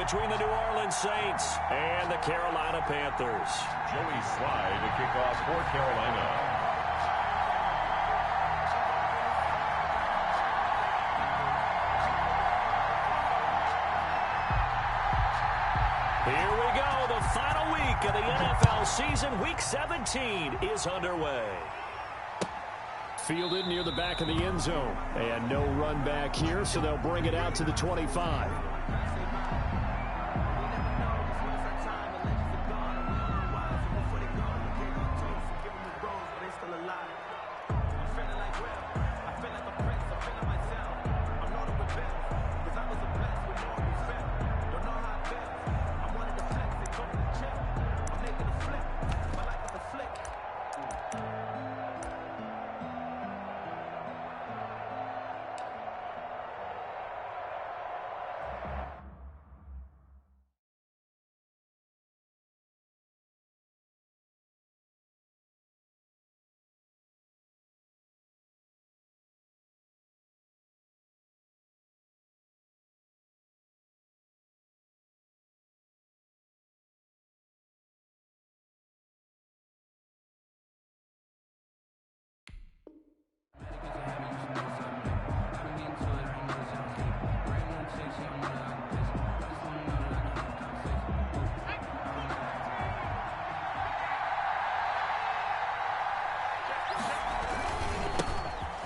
between the New Orleans Saints and the Carolina Panthers. Joey Slye to kick off for Carolina. Here we go. The final week of the NFL season. Week 17 is underway. Fielded near the back of the end zone. And no run back here, so they'll bring it out to the 25.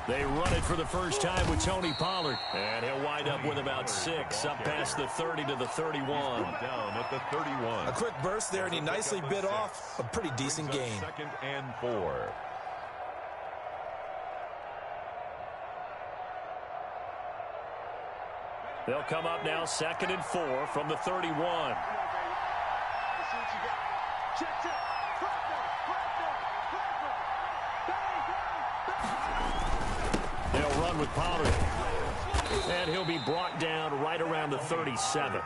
They run it for the first time with Tony Pollard. And he'll wind up with about 6 up past the 30 to the 31. Down at the 31. A quick burst there, and he nicely bit off a pretty decent gain. 2nd and 4. They'll come up now 2nd and 4 from the 31. They'll run with Pollard. And he'll be brought down right around the 37.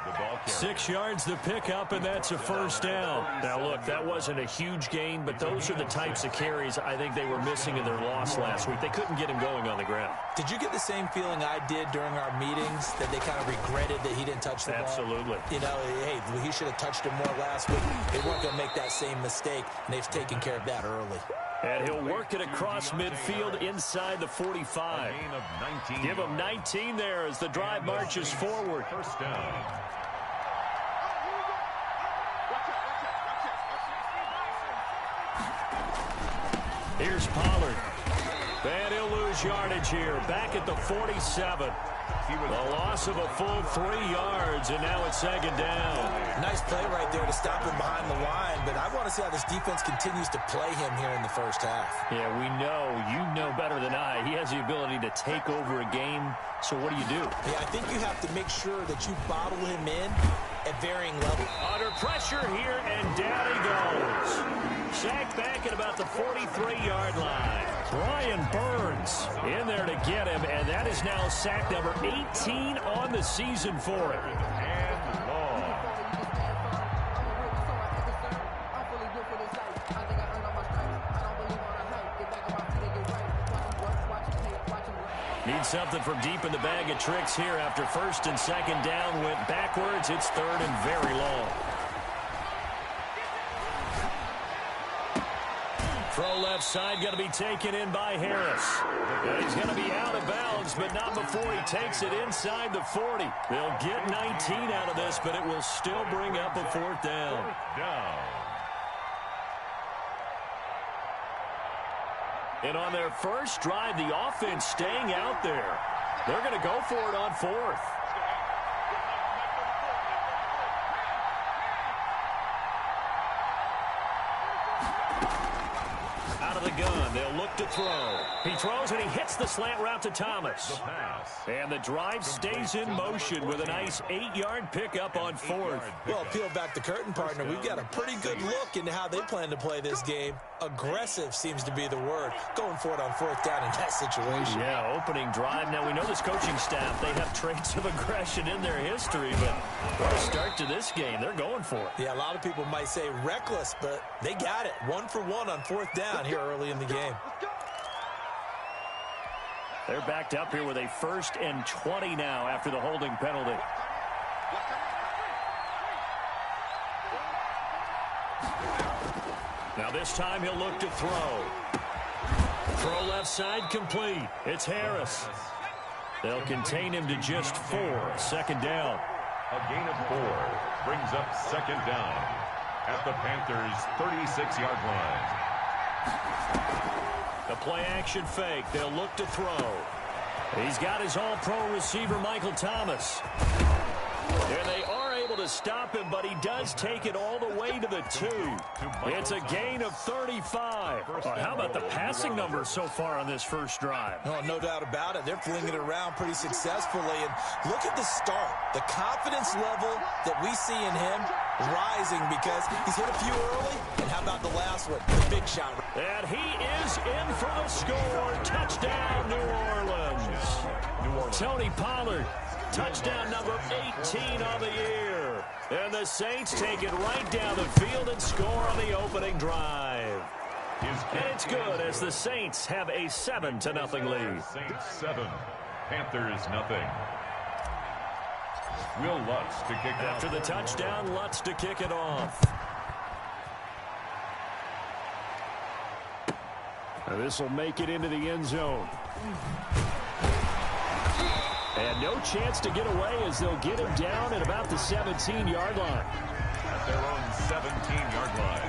6 yards the pickup, and that's a first down. Now, look, that wasn't a huge gain, but those are the types of carries I think they were missing in their loss last week. They couldn't get him going on the ground. Did you get the same feeling I did during our meetings, that they kind of regretted that he didn't touch the ball? Absolutely. You know, hey, he should have touched it more last week. They weren't going to make that same mistake, and they've taken care of that early. And he'll work it across midfield inside the 45. Give him 19 there as the drive marches forward. First down. Here's Pollard. And he'll lose yardage here. Back at the 47. The loss of a full 3 yards, and now it's 2nd down. Nice play right there to stop him behind the line, but I want to see how this defense continues to play him here in the first half. Yeah, we know. You know better than I. He has the ability to take over a game, so what do you do? Yeah, I think you have to make sure that you bottle him in at varying levels. Under pressure here, and down he goes. Sacked back at about the 43-yard line. Brian Burns in there to get him, and that is now sack number 18 on the season for him. And long. Need something from deep in the bag of tricks here after 1st and 2nd down went backwards. It's 3rd and very long. Throw left side going to be taken in by Harris. And he's going to be out of bounds, but not before he takes it inside the 40. They'll get 19 out of this, but it will still bring up a 4th down. And on their first drive, the offense staying out there. They're going to go for it on 4th. Out of the gun, they'll look to throw. He throws and he hits the slant route to Thomas. And the drive stays in motion with a nice 8-yard pickup on 4th. Well, peel back the curtain, partner. We've got a pretty good look into how they plan to play this game. Aggressive seems to be the word. Going for it on 4th down in that situation. Yeah, opening drive. Now, we know this coaching staff, they have traits of aggression in their history, but what a start to this game. They're going for it. Yeah, a lot of people might say reckless, but they got it. 1 for 1 on 4th down here early in the game. They're backed up here with a 1st and 20 now after the holding penalty. this time he'll look to throw. Throw left side complete. It's Harris. They'll contain him to just 4. Second down. A gain of 4 brings up second down at the Panthers' 36-yard line. The play action fake. They'll look to throw. He's got his all-pro receiver, Michael Thomas. And they are able to stop him, but he does take it all the way to the 2. It's a gain of 35. How about the passing numbers so far on this first drive? Oh, no doubt about it. They're flinging it around pretty successfully. And look at the start. The confidence level that we see in him rising because he's hit a few early. And how about the last one? The big shot. And he is in for the score. Touchdown, New Orleans. Tony Pollard. Touchdown number 18 on the year. And the Saints take it right down the field and score on the opening drive. And it's good as the Saints have a 7-0 lead. Saints 7, Panthers nothing. Will Lutz to kick off. After the touchdown, Lutz to kick it off. This will make it into the end zone. And no chance to get away as they'll get him down at about the 17-yard line. At their own 17-yard line.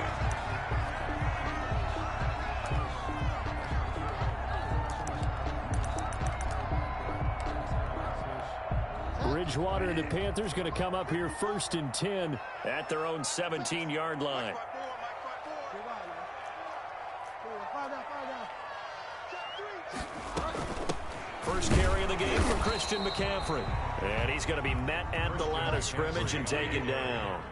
Bridgewater and the Panthers going to come up here 1st and 10 at their own 17-yard line. First carry of the game for Christian McCaffrey. And he's going to be met at the line of scrimmage and taken down.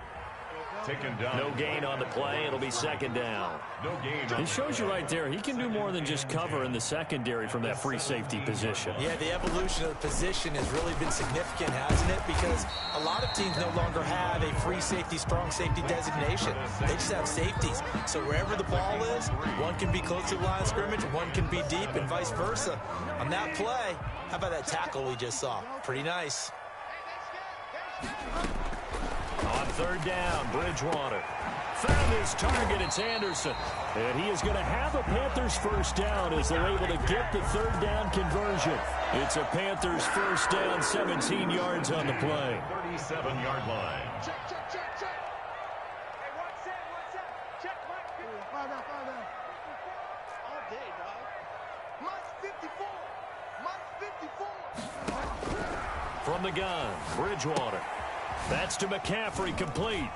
No gain on the play. It'll be second down. No gain. It shows you right there, he can do more than just cover in the secondary from that free safety position. Yeah, the evolution of the position has really been significant, hasn't it? Because a lot of teams no longer have a free safety, strong safety designation. They just have safeties. So wherever the ball is, one can be close to the line of scrimmage, one can be deep, and vice versa. On that play, how about that tackle we just saw? Pretty nice. On third down, Bridgewater. Found his target, it's Anderson. And he is going to have a Panthers first down as they're able to get the third down conversion. It's a Panthers first down, 17 yards on the play. 37-yard line. Check. Hey, what's that? Check, Mike. Find out. All day, dog. Mike's 54. From the gun, Bridgewater. That's to McCaffrey, complete.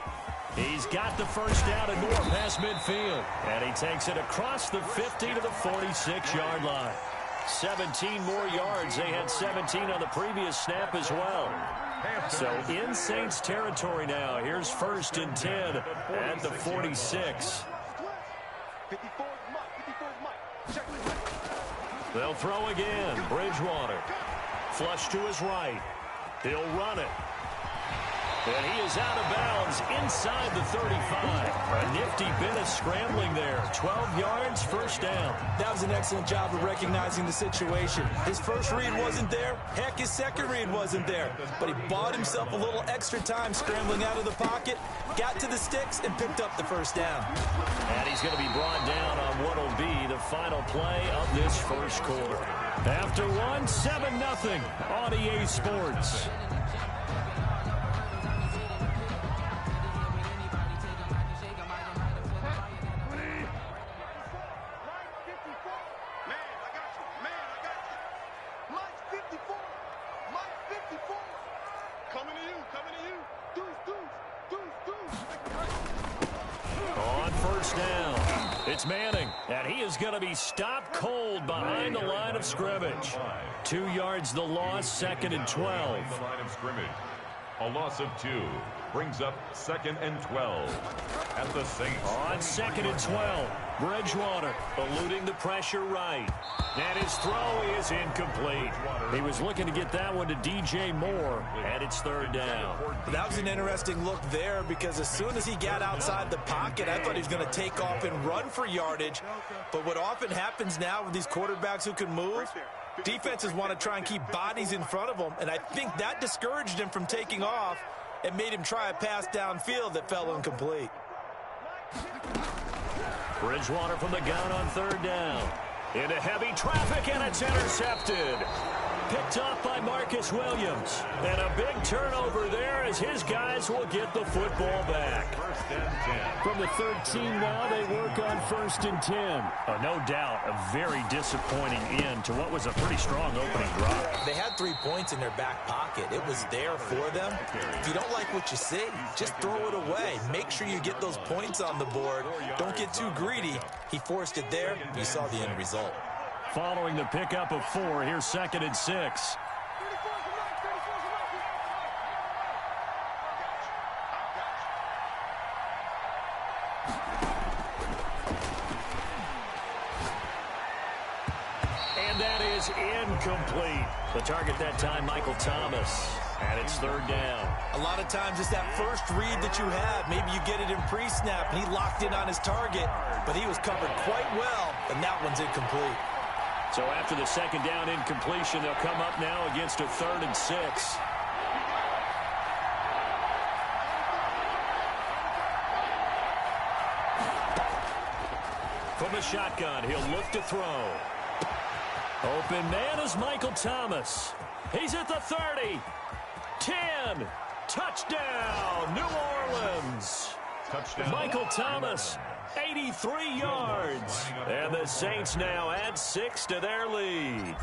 He's got the first down and more past midfield. And he takes it across the 50 to the 46-yard line. 17 more yards. They had 17 on the previous snap as well. So in Saints territory now. Here's 1st and 10 at the 46. They'll throw again. Bridgewater. Flush to his right. He'll run it. And he is out of bounds inside the 35. A nifty bit of scrambling there. 12 yards, first down. That was an excellent job of recognizing the situation. His first read wasn't there. Heck, his second read wasn't there. But he bought himself a little extra time scrambling out of the pocket, got to the sticks, and picked up the first down. And he's going to be brought down on what will be the final play of this first quarter. After one, 7-0 on EA Sports. Manning, and he is going to be stopped cold behind the line of scrimmage. 2 yards the loss, 2nd and 12. The line of scrimmage. A loss of 2 brings up 2nd and 12 at the Saints. On 2nd and 12, Bridgewater eluding the pressure right. And his throw is incomplete. He was looking to get that one to DJ Moore, and it's third down. That was an interesting look there because as soon as he got outside the pocket, I thought he was going to take off and run for yardage. But what often happens now with these quarterbacks who can move, defenses want to try and keep bodies in front of them, and I think that discouraged him from taking off and made him try a pass downfield that fell incomplete. Bridgewater from the gun on third down. Into heavy traffic, and it's intercepted. Picked off by Marcus Williams. And a big turnover there as his guys will get the football back. First and 10. From the 13 now, they work on 1st and 10. Oh, no doubt, a very disappointing end to what was a pretty strong opening drive. They had 3 points in their back pocket. It was there for them. If you don't like what you see, just throw it away. Make sure you get those points on the board. Don't get too greedy. He forced it there. You saw the end result. Following the pickup of 4, here's 2nd and 6. And that is incomplete. The target that time, Michael Thomas. And it's 3rd down. A lot of times it's that first read that you have. Maybe you get it in pre-snap, and he locked in on his target, but he was covered quite well, and that one's incomplete. So after the 2nd down incompletion, they'll come up now against a 3rd and 6. From the shotgun, he'll look to throw. Open man is Michael Thomas. He's at the 30. 10. Touchdown, New Orleans. Touchdown. Michael Thomas, 83 yards. And the Saints now add 6 to their lead.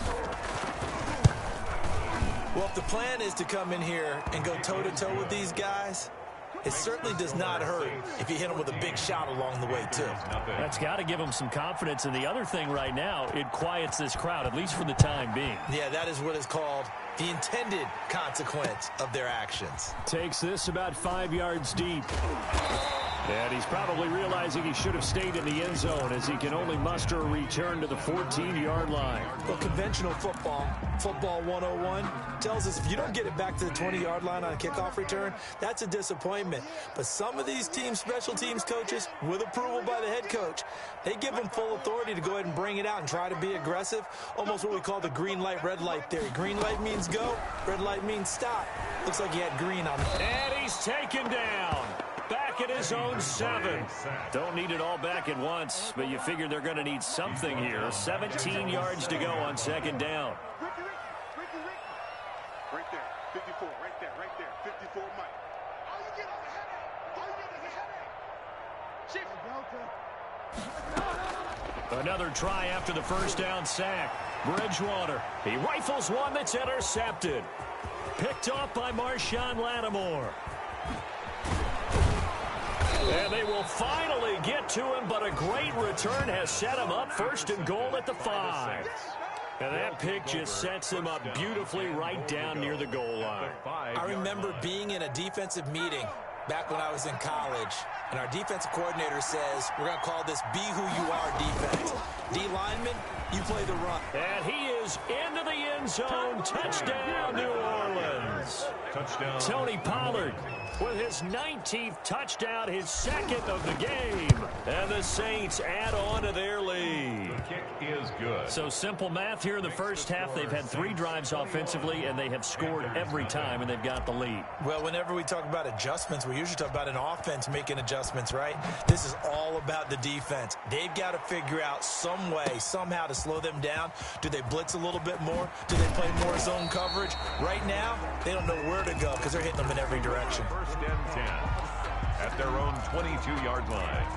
Well, if the plan is to come in here and go toe-to-toe with these guys, it certainly does not hurt if you hit them with a big shot along the way, too. That's got to give them some confidence. And the other thing right now, it quiets this crowd, at least for the time being. Yeah, that is what is called the intended consequence of their actions. Takes this about 5 yards deep. And he's probably realizing he should have stayed in the end zone as he can only muster a return to the 14-yard line. Well, conventional football 101, tells us if you don't get it back to the 20-yard line on a kickoff return, that's a disappointment. But some of these team special teams coaches, with approval by the head coach, they give them full authority to go ahead and bring it out and try to be aggressive, almost what we call the green light, red light theory. Green light means go, red light means stop. Looks like he had green on it. And he's taken down. Back at his own 7. Don't need it all back at once, but you figure they're going to need something here. 17 yards to go on 2nd down. Right there, 54, right there, 54, Mike. All you get is a headache. All you get is a headache. Shift. Another try after the 1st down sack. Bridgewater. He rifles one that's intercepted. Picked off by Marshawn Lattimore. And they will finally get to him, but a great return has set him up 1st and goal at the 5. And that pick just sets him up beautifully right down near the goal line. I remember being in a defensive meeting back when I was in college, and our defensive coordinator says, we're going to call this Be Who You Are defense. D lineman, you play the run. And he is into the end zone. Touchdown, New Orleans. Touchdown. Tony Pollard with his 19th touchdown, his 2nd of the game. And the Saints add on to their lead. The kick is good. So simple math here in the first half. They've had 3 drives offensively, and they have scored every time, and they've got the lead. Well, whenever we talk about adjustments, we usually talk about an offense making adjustments, right? This is all about the defense. They've got to figure out some way, somehow to slow them down. Do they blitz a little bit more? Do they play more zone coverage? Right now, they don't know where to go because they're hitting them in every direction. 1st and 10 at their own 22-yard line.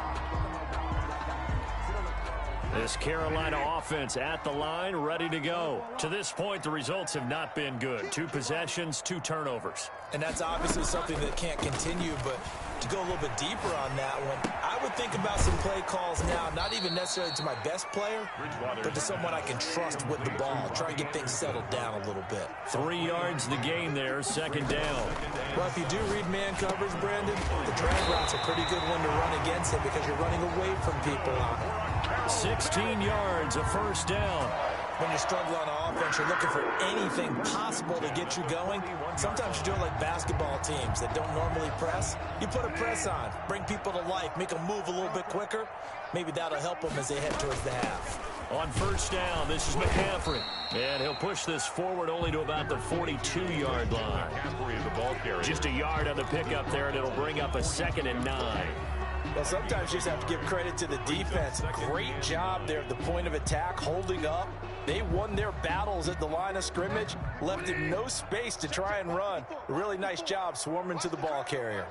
This Carolina offense at the line, ready to go. To this point, the results have not been good. 2 possessions, 2 turnovers. And that's obviously something that can't continue, but to go a little bit deeper on that one, I would think about some play calls now, not even necessarily to my best player, but to someone I can trust with the ball. Try and get things settled down a little bit. 3 yards the game there, 2nd down. Well, if you do read man coverage, Brandon, the drag route's a pretty good one to run against it because you're running away from people on it. 16 yards, a 1st down. When you struggle on offense, you're looking for anything possible to get you going. Sometimes you do it like basketball teams that don't normally press. You put a press on, bring people to life, make them move a little bit quicker. Maybe that'll help them as they head towards the half. On 1st down, this is McCaffrey. And he'll push this forward only to about the 42-yard line. McCaffrey is the ball carrier. Just a yard on the pickup there, and it'll bring up a 2nd and 9. Well, sometimes you just have to give credit to the defense. Great job there at the point of attack, holding up. They won their battles at the line of scrimmage, left him no space to try and run. A really nice job swarming to the ball carrier.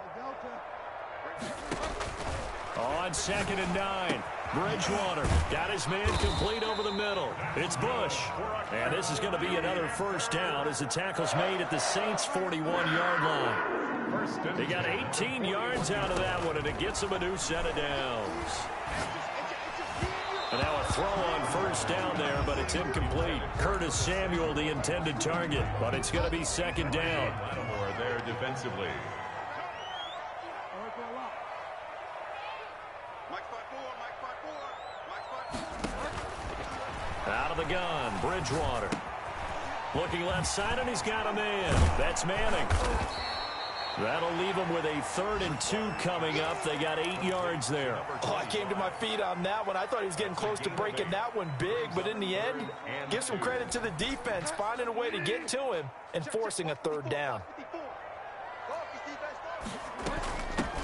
On 2nd and 9, Bridgewater got his man complete over the middle. It's Bush. And this is going to be another first down as the tackle's made at the Saints' 41-yard line. They got 18 yards out of that one, and it gets them a new set of downs. And now a throw on first down there, but it's incomplete. Curtis Samuel, the intended target, but it's going to be 2nd down. More there defensively. Out of the gun, Bridgewater. Looking left side, and he's got a man. That's Manning. That'll leave them with a 3rd and 2 coming up. They got 8 yards there. Oh, I came to my feet on that one. I thought he was getting close to breaking that one big, but in the end, give some credit to the defense, finding a way to get to him and forcing a 3rd down.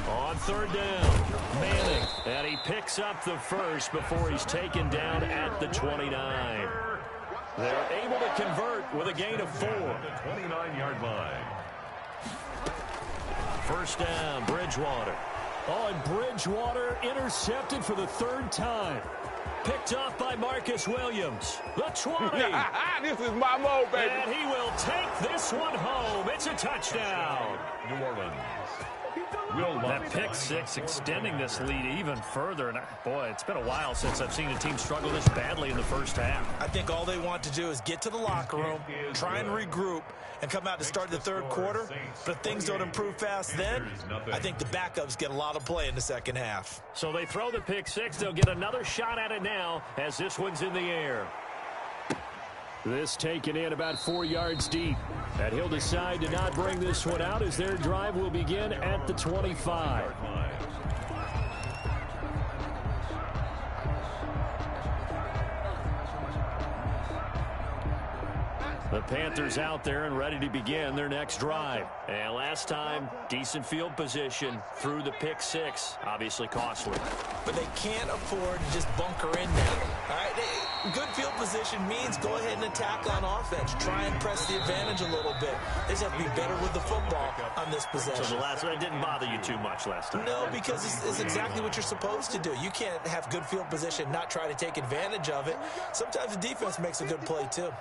On 3rd down, Manning, and he picks up the first before he's taken down at the 29. They're able to convert with a gain of 4. The 29-yard line. First down, Bridgewater. Oh, and Bridgewater intercepted for the 3rd time. Picked off by Marcus Williams. The 20. This is my mode, baby. And he will take this one home. It's a touchdown. New Orleans. That pick six extending this lead even further. And boy, it's been a while since I've seen a team struggle this badly in the first half. I think all they want to do is get to the locker room, try and regroup, and come out to start the 3rd quarter. But if things don't improve fast then, I think the backups get a lot of play in the 2nd half. So they throw the pick six. They'll get another shot at it now as this one's in the air. This taken in about 4 yards deep. And he'll decide to not bring this one out as their drive will begin at the 25. The Panthers out there and ready to begin their next drive. And last time, decent field position through the pick six. Obviously costly. But they can't afford to just bunker in now. All right, good field position means go ahead and attack on offense. Try and press the advantage a little bit. They just have to be better with the football on this possession. So the last one didn't bother you too much last time? No, because it's exactly what you're supposed to do. You can't have good field position, not try to take advantage of it. Sometimes the defense makes a good play, too.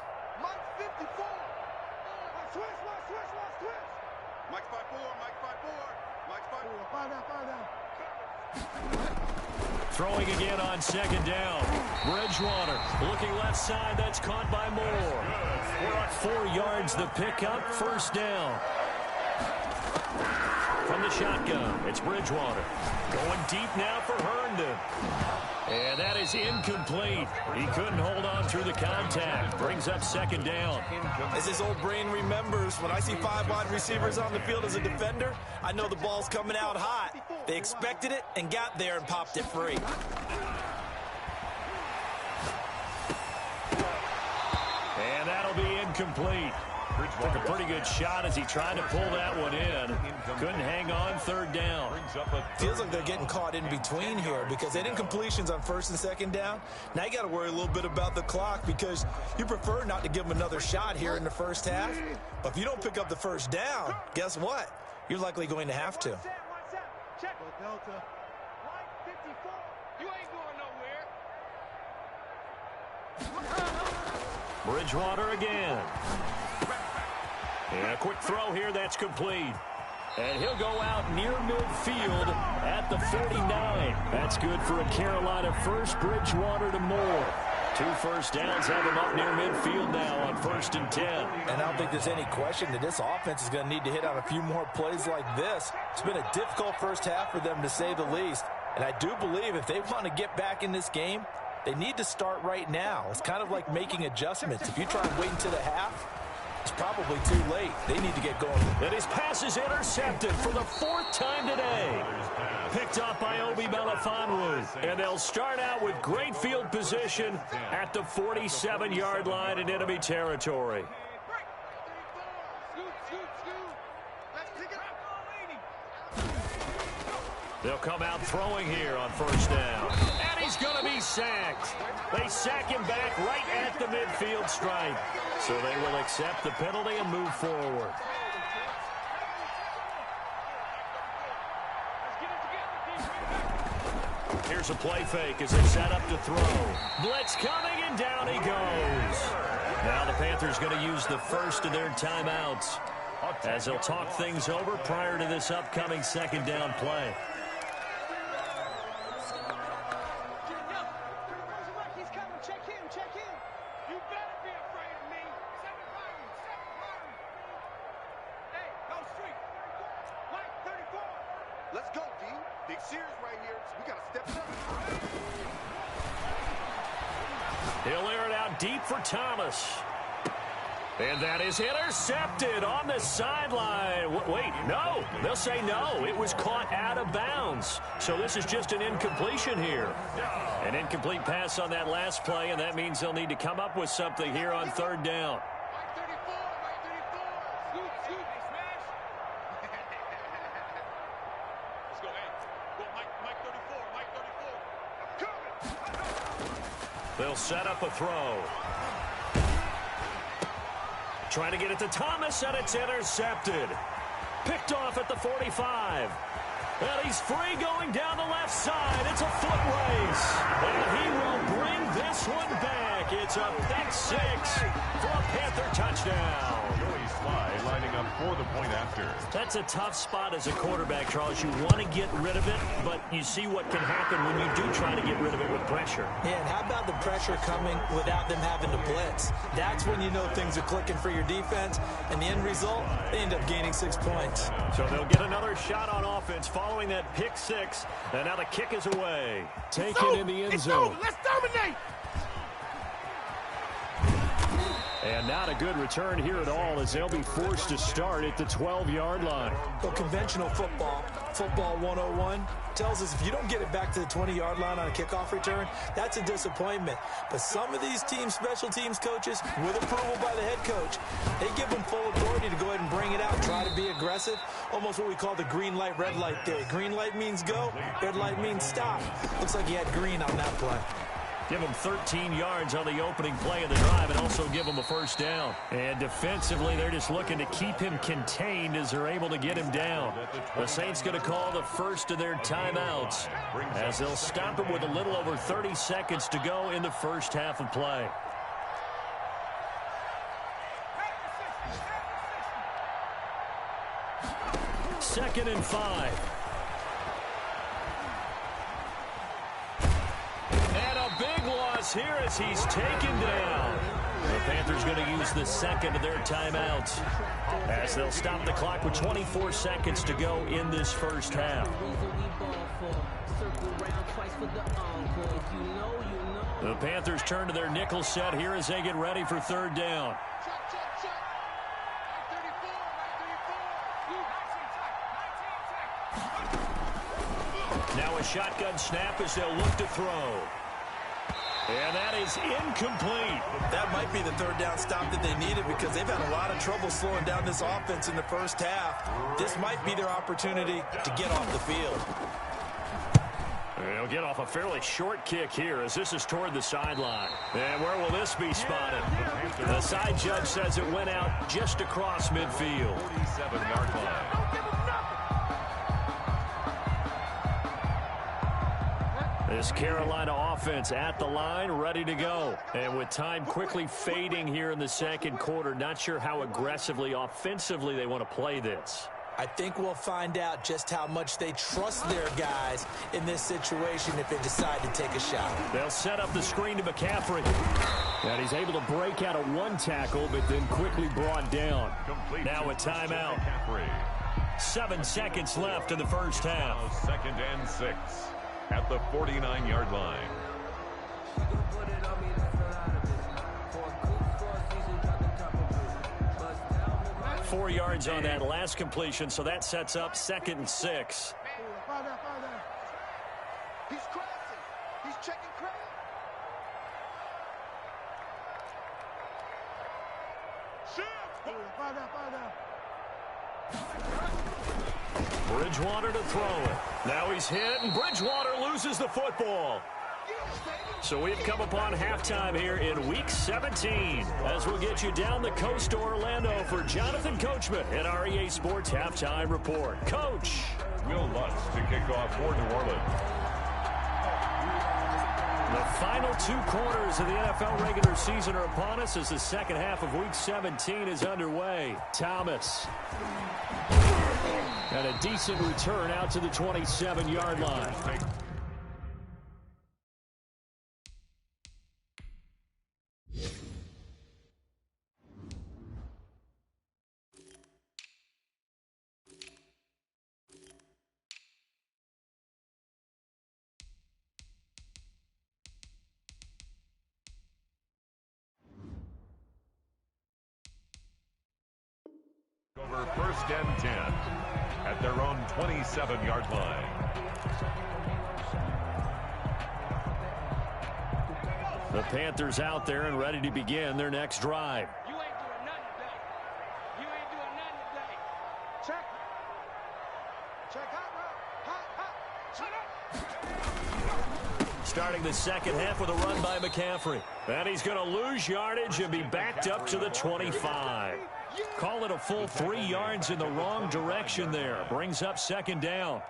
Throwing again on 2nd down. Bridgewater looking left side. That's caught by Moore. 4 yards the pickup. First down. From the shotgun, it's Bridgewater. Going deep now for Herndon. And that is incomplete. He couldn't hold on through the contact. Brings up 2nd down. As his old brain remembers, when I see 5 wide receivers on the field as a defender, I know the ball's coming out hot. They expected it and got there and popped it free. And that'll be incomplete. Took a pretty good shot as he tried to pull that one in. Couldn't hang on. 3rd down. Feels like they're getting caught in between here because they did incompletions on 1st and 2nd down. Now you got to worry a little bit about the clock because you prefer not to give them another shot here in the 1st half. But if you don't pick up the 1st down, guess what? You're likely going to have to. Bridgewater again. And a quick throw here that's complete. And he'll go out near midfield at the 49. That's good for a Carolina first. Bridgewater to Moore. 2 first downs have him up near midfield now on 1st and 10. And I don't think there's any question that this offense is going to need to hit on a few more plays like this. It's been a difficult first half for them, to say the least. And I do believe if they want to get back in this game, they need to start right now. It's kind of like making adjustments. If you try and wait until the half, it's probably too late. They need to get going. And his pass is intercepted for the 4th time today. Picked up by Obi Melifonwu. And they'll start out with great field position at the 47-yard line in enemy territory. They'll come out throwing here on first down. And he's going to be sacked. They sack him back right at the midfield stripe. So they will accept the penalty and move forward. Here's a play fake as they set up to throw. Blitz coming, and down he goes. Now the Panthers going to use the first of their timeouts as they'll talk things over prior to this upcoming second down play. Let's go, D. Big series right here. We got to step it up. He'll air it out deep for Thomas. And that is intercepted on the sideline. Wait, no. They'll say no. It was caught out of bounds. So this is just an incompletion here. An incomplete pass on that last play, and that means they'll need to come up with something here on third down. They'll set up a throw. Trying to get it to Thomas, and it's intercepted. Picked off at the 45. And he's free going down the left side. It's a foot race. And he will bring this one back. It's a pick six for a Panther touchdown. Joey Sly lining up for the point after. That's a tough spot as a quarterback, Charles. You want to get rid of it, but you see what can happen when you do try to get rid of it with pressure. Yeah, and how about the pressure coming without them having to blitz? That's when you know things are clicking for your defense, and the end result, they end up gaining 6 points. So they'll get another shot on offense following that pick six, and now the kick is away. Taken in the end zone. Let's dominate. And not a good return here at all as they'll be forced to start at the 12-yard line. Well, conventional football 101, tells us if you don't get it back to the 20-yard line on a kickoff return, that's a disappointment. But some of these team special teams coaches, with approval by the head coach, they give them full authority to go ahead and bring it out, try to be aggressive, almost what we call the green light, red light theory. Green light means go, red light means stop. Looks like he had green on that play. Give them 13 yards on the opening play of the drive and also give them a first down. And defensively, they're just looking to keep him contained as they're able to get him down. The Saints going to call the first of their timeouts as they'll stop him with a little over 30 seconds to go in the first half of play. Second and 5. Big loss here as he's taken down. The Panthers going to use the second of their timeouts as they'll stop the clock with 24 seconds to go in this first half. The Panthers turn to their nickel set here as they get ready for third down. Now a shotgun snap as they'll look to throw. And that is incomplete. That might be the third down stop that they needed because they've had a lot of trouble slowing down this offense in the first half. This might be their opportunity to get off the field. They'll get off a fairly short kick here as this is toward the sideline. And where will this be spotted? The side judge says it went out just across midfield. 47-yard line. This Carolina offense at the line, ready to go. And with time quickly fading here in the second quarter, not sure how aggressively, offensively they want to play this. I think we'll find out just how much they trust their guys in this situation if they decide to take a shot. They'll set up the screen to McCaffrey. And he's able to break out of one tackle, but then quickly brought down. Now a timeout. 7 seconds left in the first half. Second and 6. At the 49-yard line. 4 yards on that last completion, so that sets up 2nd and 6. He's crossing. He's checking credit. Bridgewater to throw it. Now he's hit, and Bridgewater loses the football. So we've come upon halftime here in Week 17 as we'll get you down the coast to Orlando for Jonathan Coachman in our EA Sports Halftime Report. Coach. Will Lutz to kick off for New Orleans. The final 2 quarters of the NFL regular season are upon us as the second half of Week 17 is underway. Thomas. And a decent return out to the 27-yard line. Over 1st and 10 at their own 27-yard line. The Panthers out there and ready to begin their next drive. You ain't doing nothing today. You ain't doing nothing today. Check. Check hot. Starting the second half with a run by McCaffrey. And he's going to lose yardage and be backed up to the 25. Call it a full 3 yards in the wrong direction there. Brings up second down.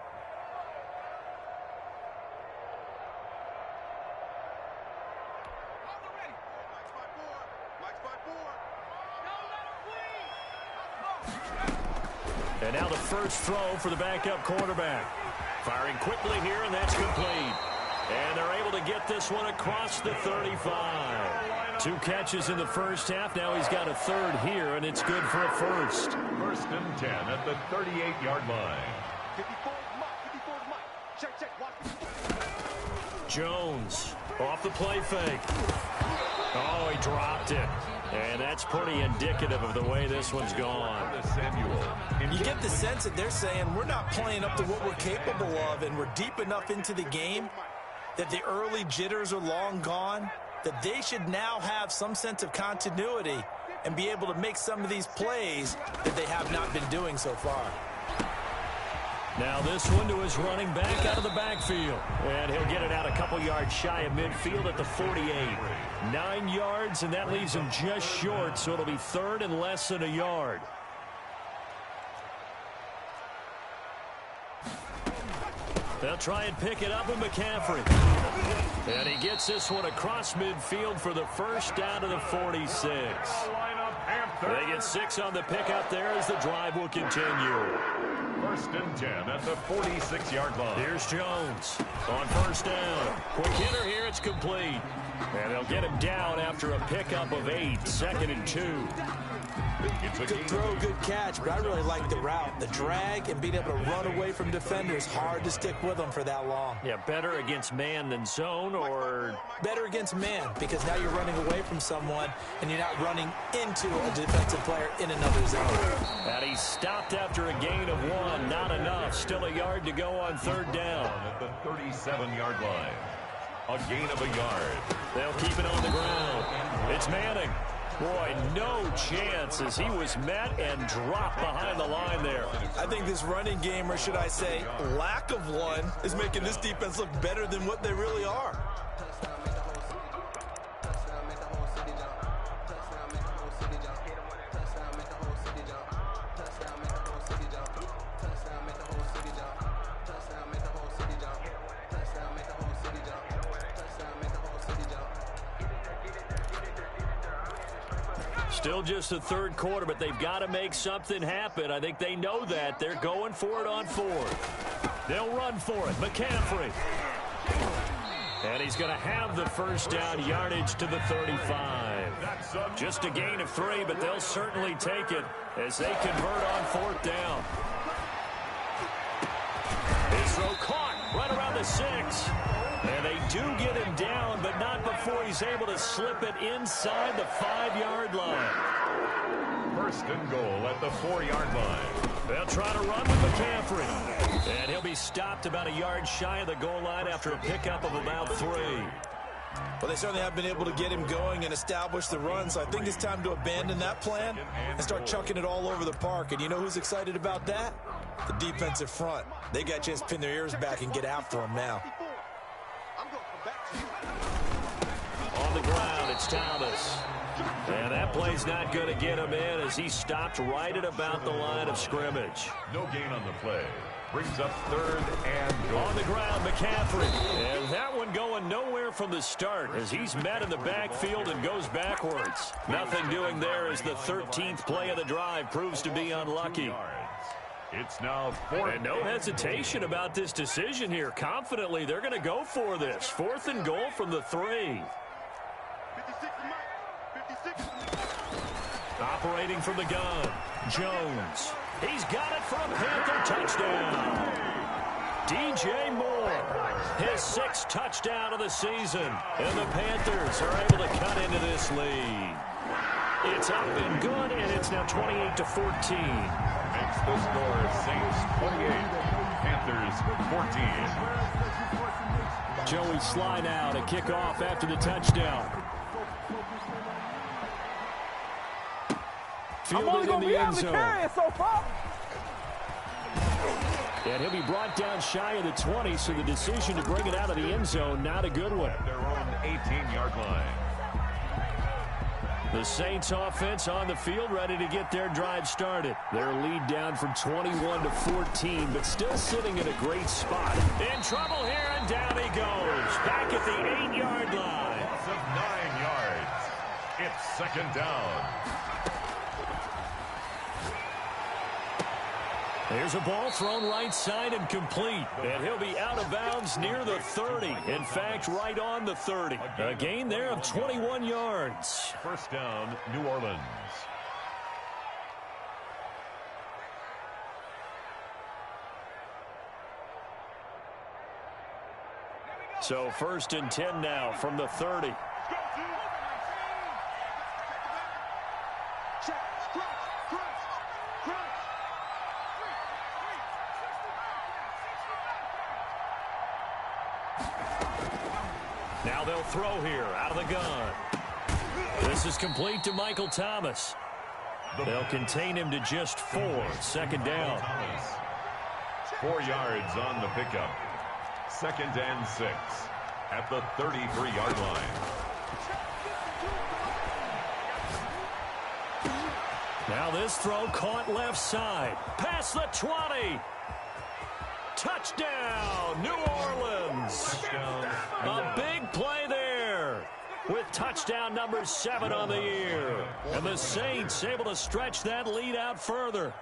And now the first throw for the backup quarterback. Firing quickly here, and that's complete. And they're able to get this one across the 35. 2 catches in the first half. Now he's got a third here, and it's good for a first. 1st and 10 at the 38-yard line. 54 Mike. Check. Watch. Jones off the play fake. Oh, he dropped it. And that's pretty indicative of the way this one's gone. You get the sense that they're saying we're not playing up to what we're capable of, and we're deep enough into the game that the early jitters are long gone, that they should now have some sense of continuity and be able to make some of these plays that they have not been doing so far. Now this one to his running back out of the backfield. And he'll get it out a couple yards shy of midfield at the 48. 9 yards, and that leaves him just short, so it'll be third and less than a yard. They'll try and pick it up with McCaffrey. And he gets this one across midfield for the first down to the 46. They get 6 on the pickup there as the drive will continue. 1st and 10 at the 46-yard line. Here's Jones on first down. Quick hitter here, it's complete. And they'll get him down after a pickup of 8, 2nd and 2. Good throw, good catch, but I really like the route. The drag and being able to run away from defenders, hard to stick with them for that long. Yeah, better against man than zone, or better against man, because now you're running away from someone and you're not running into a defensive player in another zone. And he stopped after a gain of 1. Not enough. Still a yard to go on third down. At the 37-yard line. A gain of a yard. They'll keep it on the ground. It's Manning. Boy, no chance as he was met and dropped behind the line there. I think this running game, or should I say lack of one, is making this defense look better than what they really are. Still just the third quarter, but they've got to make something happen. I think they know that. They're going for it on fourth. They'll run for it. McCaffrey. And he's going to have the first down, yardage to the 35. Just a gain of 3, but they'll certainly take it as they convert on fourth down. His throw caught right around the 6. And they do get him down, but not before he's able to slip it inside the 5-yard line. 1st and goal at the 4-yard line. They'll try to run with McCaffrey. And he'll be stopped about a yard shy of the goal line after a pickup of about 3. Well, they certainly have been able to get him going and establish the run, so I think it's time to abandon that plan and start chucking it all over the park. And you know who's excited about that? The defensive front, they got a chance to pin their ears back and get after him now. On the ground, it's Thomas. And that play's not going to get him in as he stopped right at about the line of scrimmage. No gain on the play. Brings up third and goal. On the ground, McCaffrey. And that one going nowhere from the start as he's met in the backfield and goes backwards. Nothing doing there as the 13th play of the drive proves to be unlucky. It's now 4th. And no hesitation about this decision here. Confidently, they're going to go for this. 4th and goal from the 3. Operating from the gun, Jones. He's got it from Panther touchdown. DJ Moore, his 6th touchdown of the season. And the Panthers are able to cut into this lead. It's up and good, and it's now 28-14. Makes the score Saints 28, Panthers 14. Joey Sly now to kick off after the touchdown. Fielded in the end zone. So far. And he'll be brought down shy of the 20, so the decision to bring it out of the end zone, not a good one. Their own 18-yard line. The Saints offense on the field ready to get their drive started. Their lead down from 21-14, but still sitting in a great spot. In trouble here, and down he goes. Back at the 8-yard line. Loss of 9 yards. It's 2nd down. There's a ball thrown right side and complete. And he'll be out of bounds near the 30. In fact, right on the 30. A gain there of 21 yards. 1st down, New Orleans. So 1st and 10 now from the 30. Now they'll throw here out of the gun. This is complete to Michael Thomas. They'll contain him to just 4. 2nd down. 4 yards on the pickup. 2nd and 6 at the 33-yard line. Now this throw caught left side. Past the 20. Touchdown, New Orleans. A big play there with touchdown number 7 on the year. And the Saints able to stretch that lead out further.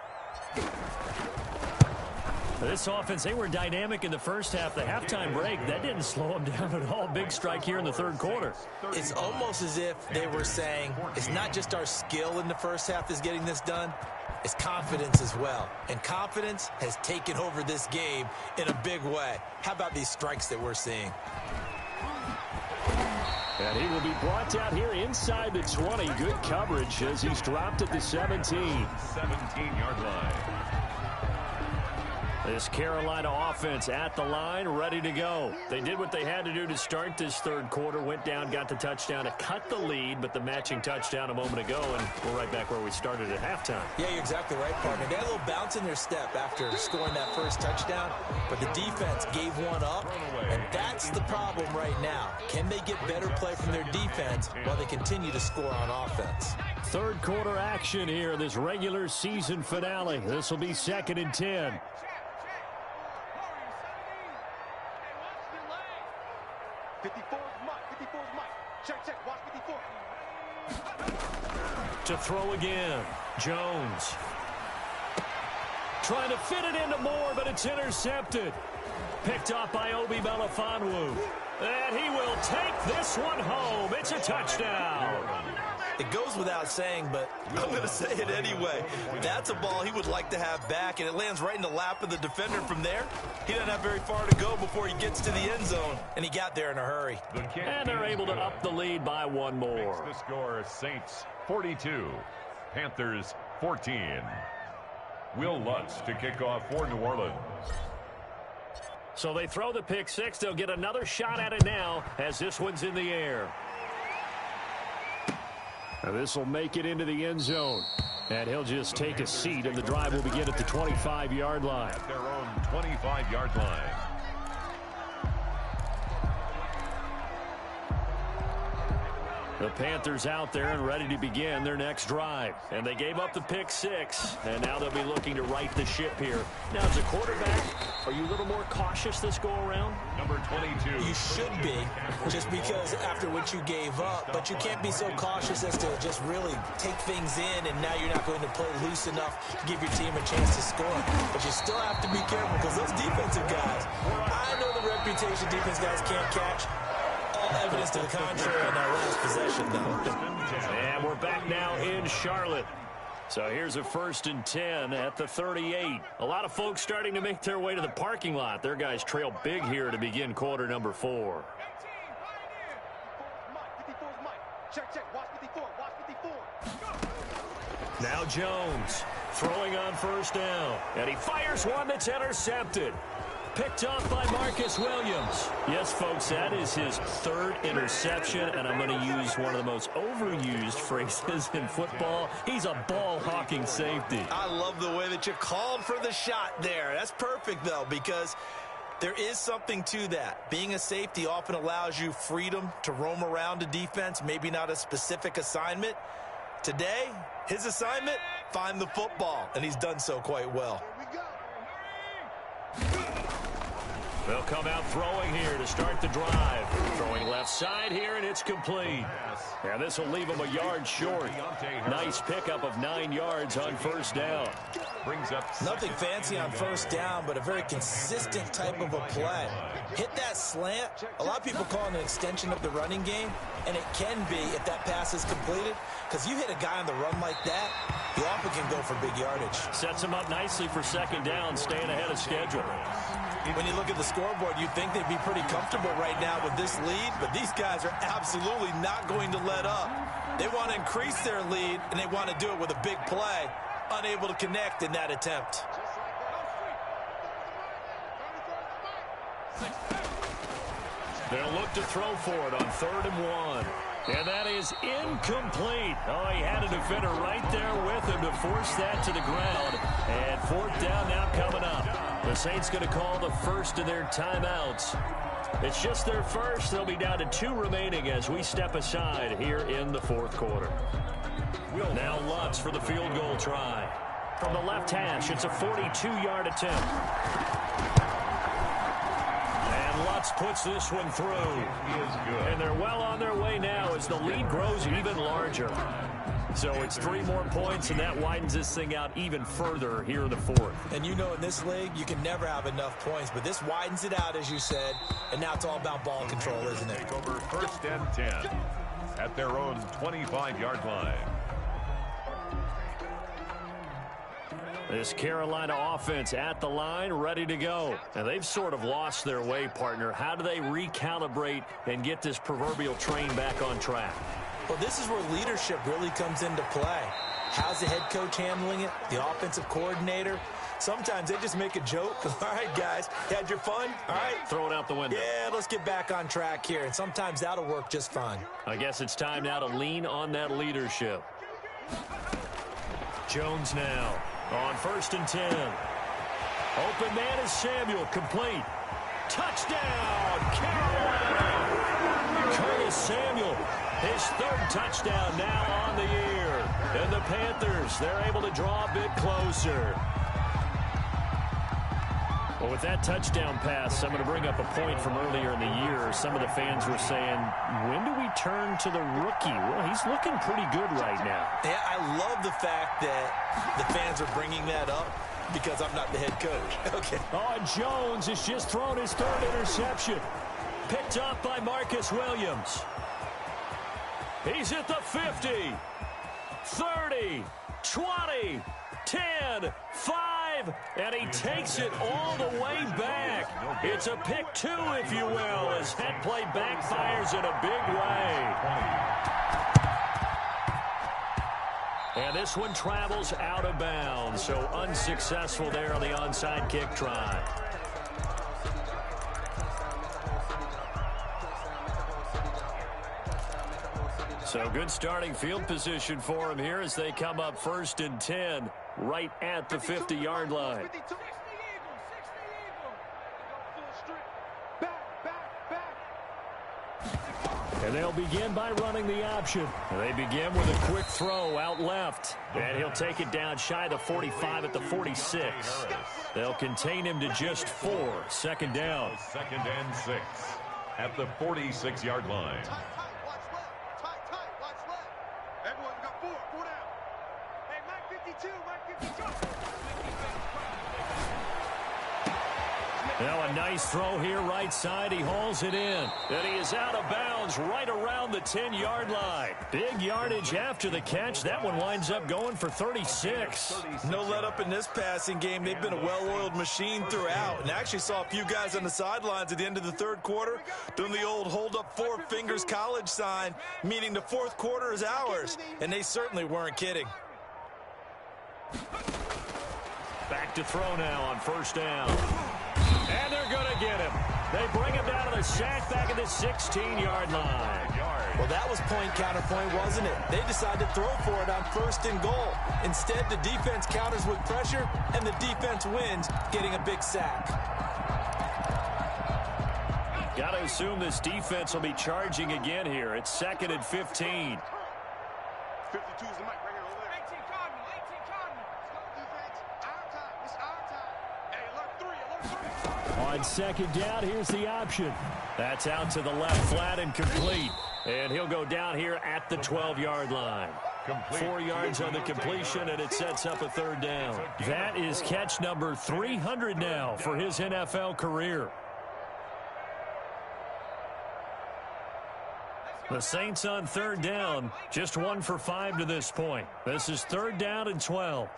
This offense, they were dynamic in the first half. The halftime break, that didn't slow them down at all. Big strike here in the 3rd quarter. It's almost as if they were saying, it's not just our skill in the first half that's getting this done. It's confidence as well. And confidence has taken over this game in a big way. How about these strikes that we're seeing? And he will be brought down here inside the 20. Good coverage as he's dropped at the 17. 17-yard line. This Carolina offense at the line, ready to go. They did what they had to do to start this 3rd quarter. Went down, got the touchdown to cut the lead, but the matching touchdown a moment ago, and we're right back where we started at halftime. Yeah, you're exactly right, partner. They had a little bounce in their step after scoring that first touchdown, but the defense gave one up, and that's the problem right now. Can they get better play from their defense while they continue to score on offense? 3rd quarter action here, this regular season finale. This will be 2nd and 10. To throw again, Jones. Trying to fit it into Moore, but it's intercepted. Picked off by Obi Melifonwu. And he will take this one home. It's a touchdown. It goes without saying, but I'm going to say it anyway. That's a ball he would like to have back, and it lands right in the lap of the defender from there. He doesn't have very far to go before he gets to the end zone, and he got there in a hurry. And they're able to up the lead by one more. Makes the score Saints 42, Panthers 14. Will Lutz to kick off for New Orleans. So they throw the pick 6. They'll get another shot at it now as this one's in the air. Now this will make it into the end zone. And he'll just take a seat, and the drive will begin at the 25-yard line. At their own 25-yard line. The Panthers out there and ready to begin their next drive. And they gave up the pick 6, and now they'll be looking to right the ship here. Now, as a quarterback, are you a little more cautious this go-around? Number 22. You should be, just because after what you gave up. But you can't be so cautious as to just really take things in, and now you're not going to play loose enough to give your team a chance to score. But you still have to be careful because those defensive guys, I know the reputation defense guys can't catch. Evidence to the contrary on that last possession, though. And we're back now in Charlotte. So here's a 1st and 10 at the 38. A lot of folks starting to make their way to the parking lot. Their guys trail big here to begin quarter number 4. Now Jones throwing on 1st down. And he fires one that's intercepted. Picked off by Marcus Williams. Yes, folks, that is his 3rd interception, and I'm going to use one of the most overused phrases in football. He's a ball-hawking safety. I love the way that you called for the shot there. That's perfect, though, because there is something to that. Being a safety often allows you freedom to roam around a defense, maybe not a specific assignment. Today, his assignment, find the football, and he's done so quite well. They'll come out throwing here to start the drive. Throwing left side here, and it's complete. And this will leave him a yard short. Nice pickup of 9 yards on 1st down. Brings up nothing fancy on 1st down, but a very consistent type of a play. Hit that slant. A lot of people call it an extension of the running game, and it can be if that pass is completed, because you hit a guy on the run like that, he often can go for big yardage. Sets him up nicely for 2nd down, staying ahead of schedule. When you look at the scoreboard, you'd think they'd be pretty comfortable right now with this lead, but these guys are absolutely not going to let up. They want to increase their lead, and they want to do it with a big play. Unable to connect in that attempt. They'll look to throw for it on 3rd and 1. And that is incomplete. Oh, he had a defender right there with him to force that to the ground. And 4th down now coming up. The Saints going to call the first of their timeouts. It's just their first. They'll be down to 2 remaining as we step aside here in the 4th quarter. Now Lutz for the field goal try. From the left hash, it's a 42-yard attempt. And Lutz puts this one through. And they're well on their way now as the lead grows even larger. So it's 3 more points, and that widens this thing out even further here in the 4th. And you know in this league, you can never have enough points, but this widens it out, as you said, and now it's all about ball control, isn't it? Take over 1st and 10 at their own 25-yard line. This Carolina offense at the line, ready to go. And they've sort of lost their way, partner. How do they recalibrate and get this proverbial train back on track? Well, this is where leadership really comes into play. How's the head coach handling it? The offensive coordinator? Sometimes they just make a joke. All right, guys, you had your fun? All right. Throw it out the window. Yeah, let's get back on track here. And sometimes that'll work just fine. I guess it's time now to lean on that leadership. Jones now on 1st and 10. Open man is Samuel, complete. Touchdown, Carolina! Curtis Samuel, his 3rd touchdown now on the year. And the Panthers, they're able to draw a bit closer. Well, with that touchdown pass, I'm going to bring up a point from earlier in the year. Some of the fans were saying, when do we turn to the rookie? Well, he's looking pretty good right now. Yeah, I love the fact that the fans are bringing that up because I'm not the head coach. Okay. Oh, and Jones has just thrown his 3rd interception. Picked up by Marcus Williams. He's at the 50, 30, 20, 10, 5, and he takes it all the way back. It's a pick 2, if you will, as head play backfires in a big way. And this one travels out of bounds, so unsuccessful there on the onside kick try. So good starting field position for him here as they come up 1st and 10 right at the 50-yard line. And they'll begin by running the option. They begin with a quick throw out left. And he'll take it down shy of the 45 at the 46. They'll contain him to just 4. 2nd down. 2nd and 6 at the 46-yard line. Now a nice throw here right side. He hauls it in. And he is out of bounds right around the 10-yard line. Big yardage after the catch. That one winds up going for 36. No let up in this passing game. They've been a well-oiled machine throughout. And actually saw a few guys on the sidelines at the end of the 3rd quarter doing the old hold up 4 fingers college sign, meaning the 4th quarter is ours. And they certainly weren't kidding. Back to throw now on 1st down. And they're going to get him. They bring him down to the sack back at the 16-yard line. Well, that was point counterpoint, wasn't it? They decided to throw for it on 1st and goal. Instead, the defense counters with pressure, and the defense wins, getting a big sack. Got to assume this defense will be charging again here. It's 2nd and 15. 52 is the mic right here over there. 18 Cardinal, 18 Cardinal. Let's go, defense. Our time. It's our time. Hey, alert 3, alert 3. On 2nd down, here's the option. That's out to the left, flat and complete. And he'll go down here at the 12-yard line. 4 yards on the completion, and it sets up a 3rd down. That is catch number 300 now for his NFL career. The Saints on 3rd down, just 1 for 5 to this point. This is 3rd down and 12.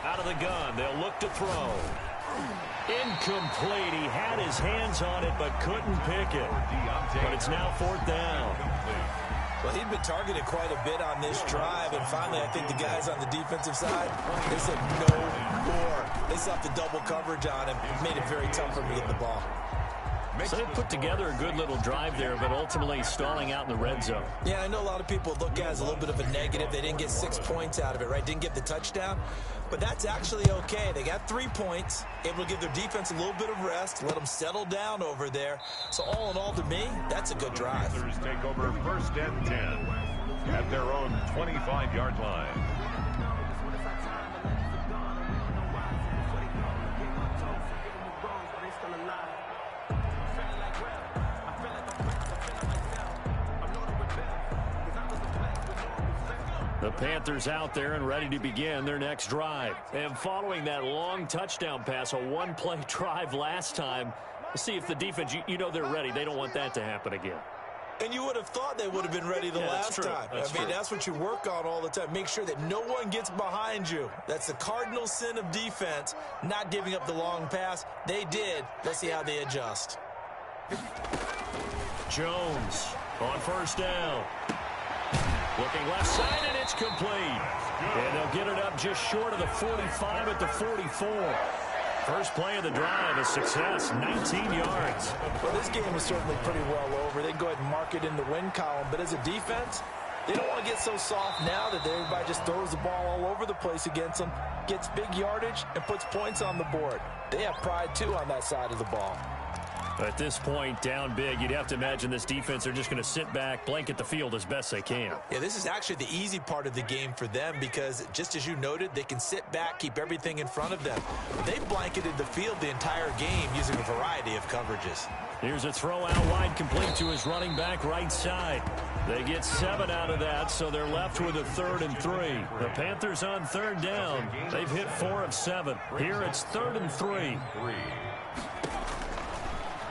Out of the gun, they'll look to throw. Incomplete. He had his hands on it but couldn't pick it. But it's now 4th down. Well, he'd been targeted quite a bit on this drive, and finally I think the guys on the defensive side, they said no more. They slapped the double coverage on him, made it very tough for him to get the ball. So they put together a good little drive there, but ultimately stalling out in the red zone. Yeah, I know a lot of people look at it as a little bit of a negative. They didn't get 6 points out of it, right? Didn't get the touchdown. But that's actually okay. They got 3 points, able to give their defense a little bit of rest, let them settle down over there. So all in all, to me, that's a good drive. Panthers take over 1st and 10 at their own 25-yard line. The Panthers out there and ready to begin their next drive. And following that long touchdown pass, a 1-play drive last time, we'll see if the defense, you know they're ready. They don't want that to happen again. And you would have thought they would have been ready the last time. That's what you work on all the time. Make sure that no one gets behind you. That's the cardinal sin of defense, not giving up the long pass. They did. Let's see how they adjust. Jones on 1st down. Looking left side, and it's complete. And they'll get it up just short of the 45 at the 44. First play of the drive, a success, 19 yards. Well, this game is certainly pretty well over. They can go ahead and mark it in the win column. But as a defense, they don't want to get so soft now that everybody just throws the ball all over the place against them, gets big yardage, and puts points on the board. They have pride, too, on that side of the ball. At this point, down big, you'd have to imagine this defense are just going to sit back, blanket the field as best they can. Yeah, this is actually the easy part of the game for them because, just as you noted, they can sit back, keep everything in front of them. They've blanketed the field the entire game using a variety of coverages. Here's a throw out wide, complete to his running back right side. They get 7 out of that, so they're left with a 3rd and 3. The Panthers on 3rd down. They've hit 4 of 7. Here it's 3rd and 3.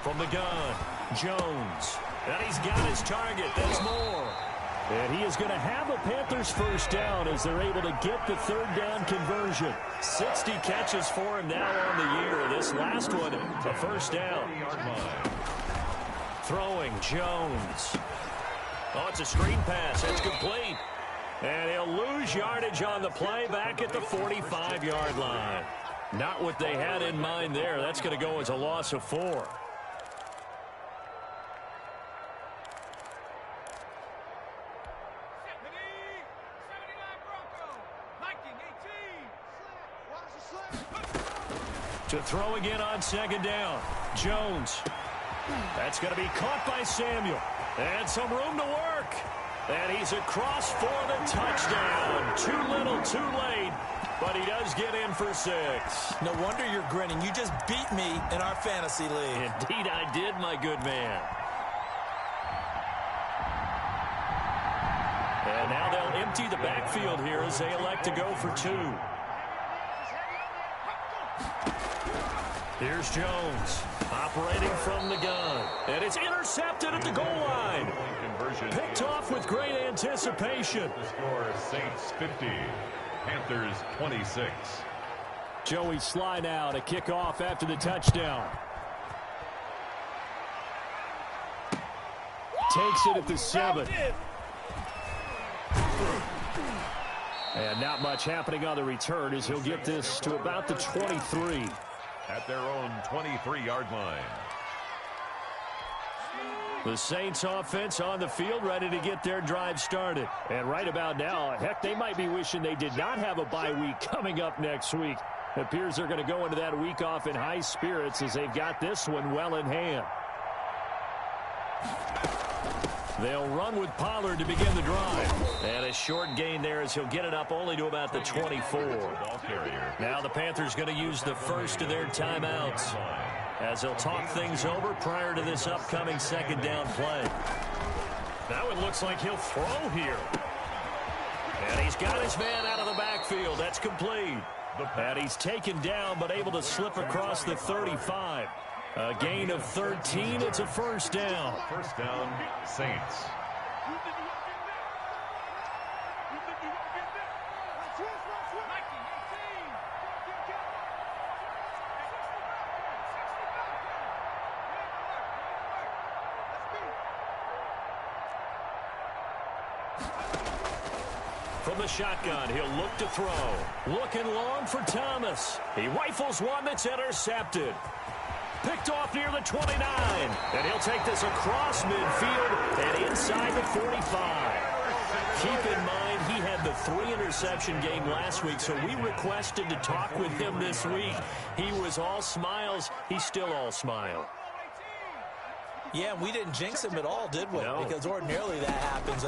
From the gun, Jones. And he's got his target. That's more. And he is going to have a Panthers 1st down as they're able to get the 3rd down conversion. 60 catches for him now on the year. This last one, a 1st down. Throwing, Jones. Oh, it's a screen pass. That's complete. And he'll lose yardage on the play back at the 45-yard line. Not what they had in mind there. That's going to go as a loss of 4. To throw again on second down. Jones. That's going to be caught by Samuel. And some room to work. And he's across for the touchdown. Too little, too late. But he does get in for 6. No wonder you're grinning. You just beat me in our fantasy league. Indeed I did, my good man. And now they'll empty the backfield here as they elect to go for 2. Here's Jones, operating from the gun. And it's intercepted at the goal line. Picked off with great anticipation. The score, Saints 50, Panthers 26. Joey Sly now to kick off after the touchdown. Takes it at the 7. And not much happening on the return as he'll get this to about the 23. At their own 23-yard line. The Saints offense on the field ready to get their drive started. And right about now, heck, they might be wishing they did not have a bye week coming up next week. It appears they're going to go into that week off in high spirits as they've got this one well in hand. They'll run with Pollard to begin the drive. And a short gain there as he'll get it up only to about the 24. Now the Panthers going to use the first of their timeouts as they'll talk things over prior to this upcoming second down play. Now it looks like he'll throw here. And he's got his man out of the backfield. That's complete. And he's taken down but able to slip across the 35. A gain of 13. It's a first down. First down, Saints. From the shotgun, he'll look to throw. Looking long for Thomas. He rifles one that's intercepted. Picked off near the 29. And he'll take this across midfield and inside the 45. Keep in mind, he had the 3-interception game last week, so we requested to talk with him this week. He was all smiles. He's still all smile. Yeah, we didn't jinx him at all, did we? No. Because ordinarily that happens.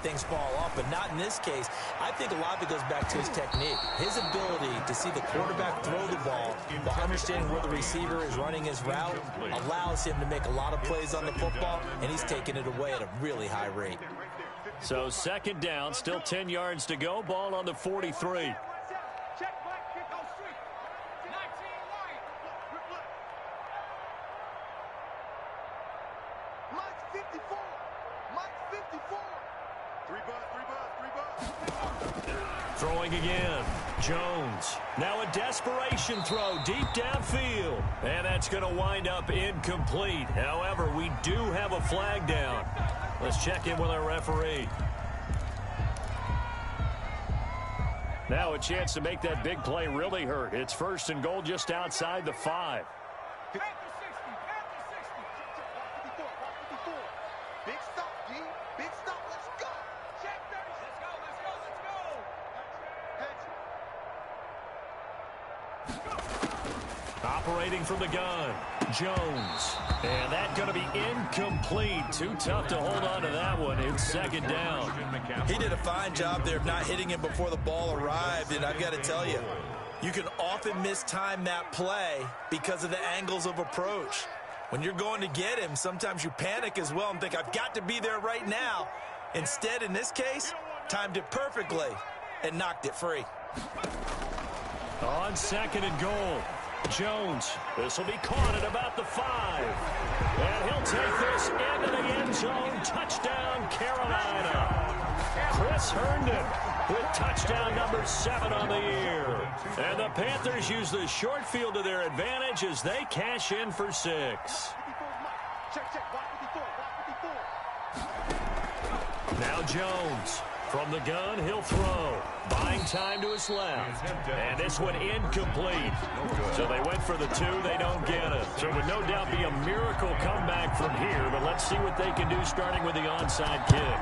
Things fall off, but not in this case. I think a lot of it goes back to his technique. His ability to see the quarterback throw the ball while understanding where the receiver is running his route allows him to make a lot of plays on the football, and he's taking it away at a really high rate. So second down, still 10 yards to go. Ball on the 43. Throwing again. Jones. Now a desperation throw deep downfield. And that's going to wind up incomplete. However, we do have a flag down. Let's check in with our referee. Now a chance to make that big play really hurt. It's first and goal just outside the 5. Operating from the gun, Jones. And that's going to be incomplete. Too tough to hold on to that one. It's second down. He did a fine job there of not hitting him before the ball arrived, and I've got to tell you, you can often mistime that play because of the angles of approach. When you're going to get him, sometimes you panic as well and think, I've got to be there right now. Instead, in this case, timed it perfectly and knocked it free. On second and goal, Jones. This will be caught at about the 5. And he'll take this into the end zone. Touchdown, Carolina. Chris Herndon with touchdown number 7 on the year. And the Panthers use the short field to their advantage as they cash in for 6. Now Jones From the gun, he'll throw. Buying time to his left. And this one incomplete. So they went for the 2. They don't get it. So it would no doubt be a miracle comeback from here. But let's see what they can do starting with the onside kick.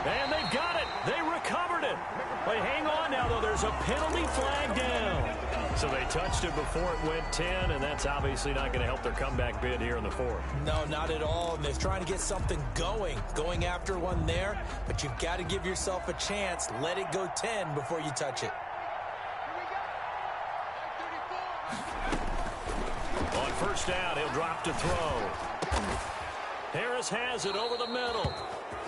And they've got it. They recovered it. But hang on now, though. There's a penalty flag down. So they touched it before it went 10, and that's obviously not going to help their comeback bid here in the 4th. No, not at all. And they're trying to get something going after one there. But you've got to give yourself a chance. Let it go 10 before you touch it. On first down, he'll drop to throw. Harris has it over the middle.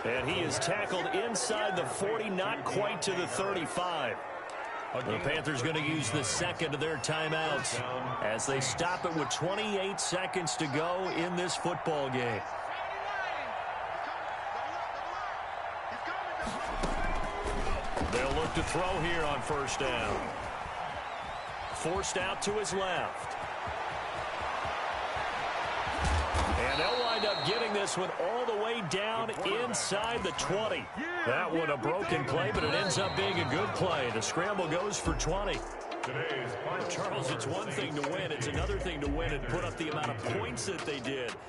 And he is tackled inside the 40, not quite to the 35. The Panthers going to use the second of their timeouts as they stop it with 28 seconds to go in this football game. They'll look to throw here on first down. Forced out to his left. And they'll wind up getting this one all the way down inside the 20. That one a broken play, but it ends up being a good play. The scramble goes for 20. Charles, it's one thing to win. It's another thing to win and put up the amount of points that they did.